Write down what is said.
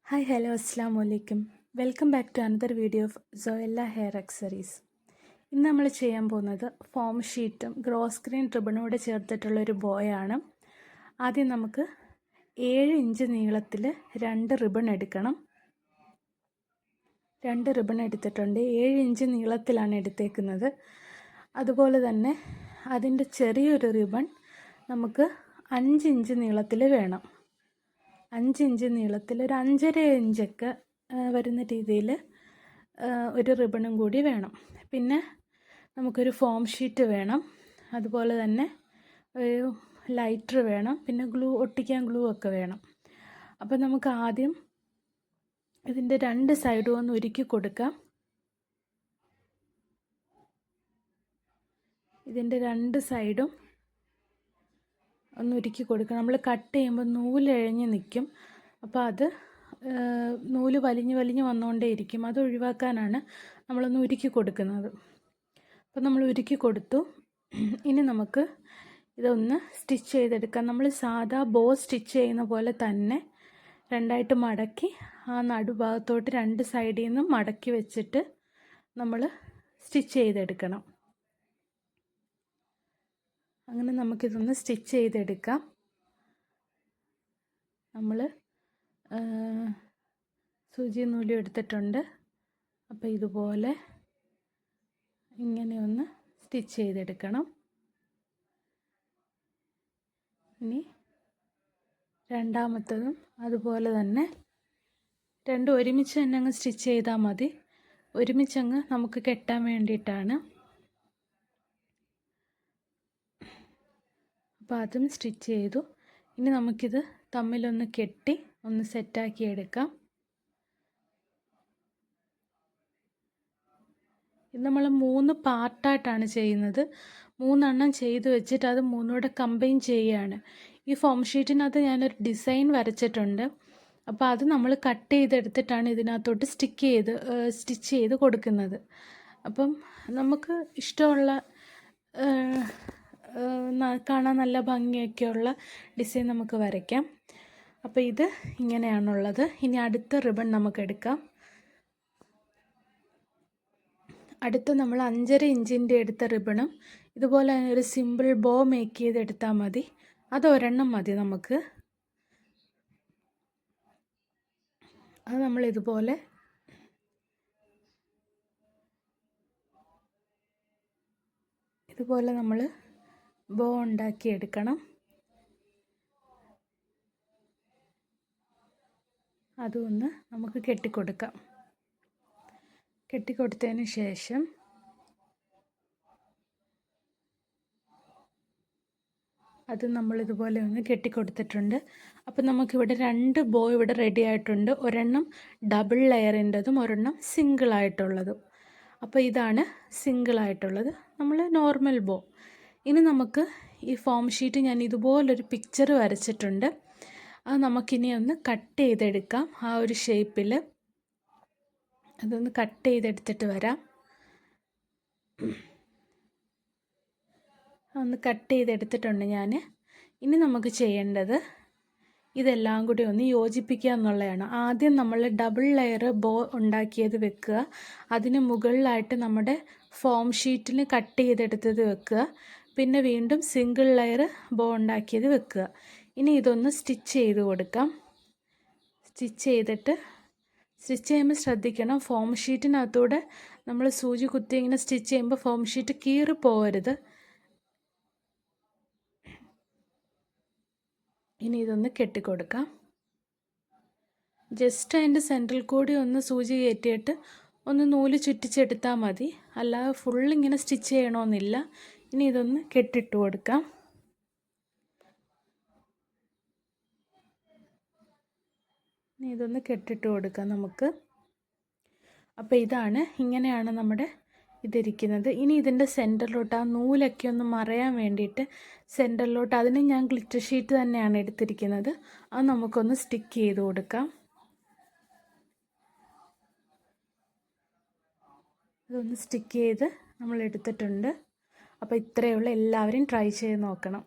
Hi hello അസ്സാം വലൈക്കും. Welcome back to another video of സോയല്ല ഹെയർ അക്സറീസ്. ഇന്ന് നമ്മൾ ചെയ്യാൻ പോകുന്നത് ഫോം ഷീറ്റും ഗ്രോസ് സ്ക്രീൻ റിബണോടെ ചേർത്തിട്ടുള്ളൊരു ബോയാണ്. ആദ്യം നമുക്ക് 7 ഇഞ്ച് നീളത്തിൽ 2 റിബൺ എടുക്കണം. 2 റിബൺ എടുത്തിട്ടുണ്ട്. 7 ഇഞ്ച് നീളത്തിലാണ് എടുത്തേക്കുന്നത്. അതുപോലെ തന്നെ അതിൻ്റെ ചെറിയൊരു റിബൺ നമുക്ക് 5 ഇഞ്ച് നീളത്തിൽ വേണം. 5 ഇഞ്ച് നീളത്തിൽ ഒരു 5.5 ഇഞ്ചൊക്കെ വരുന്ന രീതിയിൽ ഒരു റിബണും കൂടി വേണം. പിന്നെ നമുക്കൊരു ഫോം ഷീറ്റ് വേണം. അതുപോലെ തന്നെ ഒരു ലൈറ്റർ വേണം. പിന്നെ ഒട്ടിക്കാൻ ഗ്ലൂ ഒക്കെ വേണം. അപ്പോൾ നമുക്ക് ആദ്യം ഇതിൻ്റെ 2 സൈഡും ഒന്ന് ഉരുക്കി കൊടുക്കാം. ഇതിൻ്റെ 2 സൈഡും ഒന്ന് ഉരുക്കി കൊടുക്കുക. നമ്മൾ കട്ട് ചെയ്യുമ്പോൾ നൂലിഴഞ്ഞ് നിൽക്കും. അപ്പോൾ അത് നൂല് വലിഞ്ഞ് വന്നുകൊണ്ടേ ഇരിക്കും. അത് ഒഴിവാക്കാനാണ് നമ്മളൊന്ന് ഉരുക്കി കൊടുക്കുന്നത്. അപ്പോൾ നമ്മൾ ഉരുക്കി കൊടുത്തു. ഇനി നമുക്ക് ഇതൊന്ന് സ്റ്റിച്ച് ചെയ്തെടുക്കാം. നമ്മൾ സാധാ ബോ സ്റ്റിച്ച് ചെയ്യുന്ന പോലെ തന്നെ രണ്ടായിട്ട് മടക്കി ആ നടുഭാഗത്തോട്ട് 2 സൈഡിൽ നിന്നും മടക്കി വെച്ചിട്ട് നമ്മൾ സ്റ്റിച്ച് ചെയ്തെടുക്കണം. അങ്ങനെ നമുക്കിതൊന്ന് സ്റ്റിച്ച് ചെയ്തെടുക്കാം. നമ്മൾ സൂചി നൂലും എടുത്തിട്ടുണ്ട്. അപ്പോൾ ഇതുപോലെ ഇങ്ങനെ ഒന്ന് സ്റ്റിച്ച് ചെയ്തെടുക്കണം. ഇനി രണ്ടാമത്തതും അതുപോലെ തന്നെ രണ്ടും ഒരുമിച്ച് തന്നെ അങ്ങ് സ്റ്റിച്ച് ചെയ്താൽ മതി. ഒരുമിച്ചങ്ങ് നമുക്ക് കെട്ടാൻ വേണ്ടിയിട്ടാണ്. അപ്പോൾ അതും സ്റ്റിച്ച് ചെയ്തു. ഇനി നമുക്കിത് തമ്മിലൊന്ന് കെട്ടി ഒന്ന് സെറ്റാക്കി എടുക്കാം. ഇത് നമ്മൾ 3 പാർട്ടായിട്ടാണ് ചെയ്യുന്നത്. 3 എണ്ണം ചെയ്ത് വെച്ചിട്ട് അത് 3 കൂടെ കമ്പൈൻ ചെയ്യുകയാണ്. ഈ ഫോം ഷീറ്റിനകത്ത് ഞാനൊരു ഡിസൈൻ വരച്ചിട്ടുണ്ട്. അപ്പോൾ അത് നമ്മൾ കട്ട് ചെയ്തെടുത്തിട്ടാണ് ഇതിനകത്തോട്ട് സ്റ്റിച്ച് ചെയ്ത് കൊടുക്കുന്നത്. അപ്പം നമുക്ക് ഇഷ്ടമുള്ള കാണാൻ നല്ല ഭംഗിയൊക്കെയുള്ള ഡിസൈൻ നമുക്ക് വരയ്ക്കാം. അപ്പോൾ ഇത് ഇങ്ങനെയാണുള്ളത്. ഇനി അടുത്ത റിബൺ നമുക്ക് എടുക്കാം. അടുത്ത് നമ്മൾ 5.5 ഇഞ്ചിൻ്റെ എടുത്ത റിബണും ഇതുപോലെ ഒരു സിമ്പിൾ ബോ മേക്ക് ചെയ്തെടുത്താൽ മതി. അത് ഒരെണ്ണം മതി നമുക്ക്. അത് നമ്മൾ ഇതുപോലെ നമ്മൾ ബോ ഉണ്ടാക്കിയെടുക്കണം. അതൊന്ന് നമുക്ക് കെട്ടിക്കൊടുക്കാം. കെട്ടിക്കൊടുത്തതിന് ശേഷം അത് നമ്മളിതുപോലെ ഒന്ന് കെട്ടിക്കൊടുത്തിട്ടുണ്ട്. അപ്പോൾ നമുക്കിവിടെ 2 ബോ ഇവിടെ റെഡി ആയിട്ടുണ്ട്. ഒരെണ്ണം ഡബിൾ ലെയറിൻ്റെതും ഒരെണ്ണം സിംഗിളായിട്ടുള്ളതും. അപ്പോൾ ഇതാണ് സിംഗിളായിട്ടുള്ളത്, നമ്മൾ നോർമൽ ബോ. ഇനി നമുക്ക് ഈ ഫോം ഷീറ്റ് ഞാൻ ഇതുപോലൊരു പിക്ചർ വരച്ചിട്ടുണ്ട്. അത് നമുക്കിനി ഒന്ന് കട്ട് ചെയ്തെടുക്കാം. ആ ഒരു ഷേപ്പിൽ അതൊന്ന് കട്ട് ചെയ്തെടുത്തിട്ട് വരാം. ഒന്ന് കട്ട് ചെയ്തെടുത്തിട്ടുണ്ട് ഞാൻ. ഇനി നമുക്ക് ചെയ്യേണ്ടത് ഇതെല്ലാം കൂടി ഒന്ന് യോജിപ്പിക്കുക എന്നുള്ളതാണ്. ആദ്യം നമ്മൾ ഡബിൾ ലെയർ ബോ ഉണ്ടാക്കിയത് വെക്കുക. അതിന് മുകളിലായിട്ട് നമ്മുടെ ഫോം ഷീറ്റിൽ കട്ട് ചെയ്തെടുത്തത് വെക്കുക. പിന്നെ വീണ്ടും സിംഗിൾ ലെയർ ബോ ഉണ്ടാക്കിയത് വെക്കുക. ഇനി ഇതൊന്ന് സ്റ്റിച്ച് ചെയ്ത് കൊടുക്കാം. സ്റ്റിച്ച് ചെയ്യുമ്പോൾ ശ്രദ്ധിക്കണം, ഫോം ഷീറ്റിനകത്തൂടെ നമ്മൾ സൂചി കുത്തി ഇങ്ങനെ സ്റ്റിച്ച് ചെയ്യുമ്പോൾ ഫോം ഷീറ്റ് കീറി പോകരുത്. ഇനി ഇതൊന്ന് കെട്ടിക്കൊടുക്കാം. ജസ്റ്റ് അതിൻ്റെ സെൻട്രൽ കൂടി ഒന്ന് സൂചി കയറ്റിയിട്ട് ഒന്ന് നൂല് ചുറ്റിച്ചെടുത്താൽ മതി. അല്ലാതെ ഫുള്ളിങ്ങനെ സ്റ്റിച്ച് ചെയ്യണമെന്നില്ല. ഇനി ഇതൊന്ന് കെട്ടിട്ട് കൊടുക്കാം. ഇനി ഇതൊന്ന് കെട്ടിട്ട് കൊടുക്കാം നമുക്ക്. അപ്പോൾ ഇങ്ങനെയാണ് നമ്മുടെ ഇതിരിക്കുന്നത്. ഇനി ഇതിൻ്റെ സെൻറ്ററിലോട്ട് ആ നൂലൊക്കെ ഒന്ന് മറയാൻ വേണ്ടിയിട്ട് സെൻറ്ററിലോട്ട് അതിന് ഞാൻ ഗ്ലിറ്റർ ഷീറ്റ് തന്നെയാണ് എടുത്തിരിക്കുന്നത്. അത് നമുക്കൊന്ന് സ്റ്റിക്ക് ചെയ്ത് കൊടുക്കാം. ഇതൊന്ന് സ്റ്റിക്ക് ചെയ്ത് നമ്മൾ എടുത്തിട്ടുണ്ട്. അപ്പോൾ ഇത്രയേ ഉള്ളൂ. എല്ലാവരും ട്രൈ ചെയ്ത് നോക്കണം.